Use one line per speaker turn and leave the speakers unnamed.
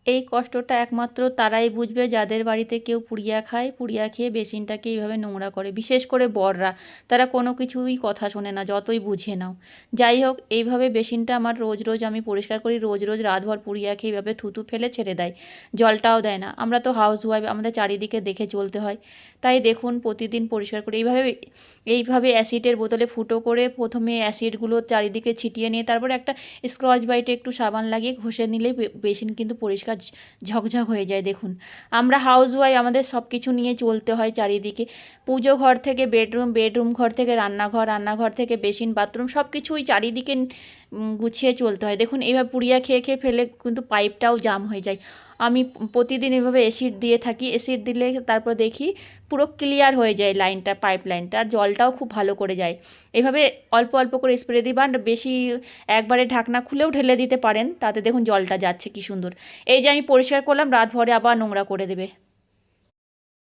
এই কষ্টটা একমাত্র তারাই বুঝবে যাদের বাড়িতে কেউ পুড়িয়া খায়, পুড়িয়া খেয়ে বেসিনটাকে এইভাবে নোংরা করে। বিশেষ করে বড়রা, তারা কোনো কিছুই কথা শোনে না, যতই বুঝিয়ে নাও। যাই হোক, এইভাবে বেসিনটা আমার রোজ রোজ আমি পরিষ্কার করি। রোজ রোজ রাতভর পুড়িয়া খেয়ে এইভাবে থুতু ফেলে ছেড়ে দেয়, জলটাও দেয় না। আমরা তো হাউসওয়াইফ, আমাদের চারিদিকে দেখে চলতে হয়। তাই দেখুন প্রতিদিন পরিষ্কার করি এইভাবে। এইভাবে অ্যাসিডের বোতলে ফুটো করে প্রথমে অ্যাসিডগুলো চারিদিকে ছিটিয়ে নিয়ে তারপরে একটা স্কচ ব্রাইটে একটু সাবান লাগিয়ে ঘষে নিলেই বেসিন কিন্তু পরিষ্কার ঝকঝক হয়ে যায়। দেখুন, আমরা হাউসওয়াইফ, আমাদের সব কিছু নিয়ে চলতে হয় চারিদিকে। পুজো ঘর থেকে বেডরুম, বেডরুম ঘর থেকে রান্নাঘর, রান্নাঘর থেকে বেসিন, বাথরুম, সব কিছুই চারিদিকে গুছিয়ে চলতে হয়। দেখুন এইভাবে পুড়িয়া খেয়ে খেয়ে ফেলে কিন্তু পাইপটাও জাম হয়ে যায়। আমি প্রতিদিন এভাবে অ্যাসিড দিয়ে থাকি। অ্যাসিড দিলে তারপর দেখি পুরো ক্লিয়ার হয়ে যায় লাইনটা, পাইপ লাইনটা, আর জলটাও খুব ভালো করে যায়। এভাবে অল্প অল্প করে স্প্রে দিই, বা বেশি একবারে ঢাকনা খুলেও ঢেলে দিতে পারেন, তাতে দেখুন জলটা যাচ্ছে কি সুন্দর। এই যে আমি পরিষ্কার করলাম, রাত ভরে আবার নোংরা করে দেবে।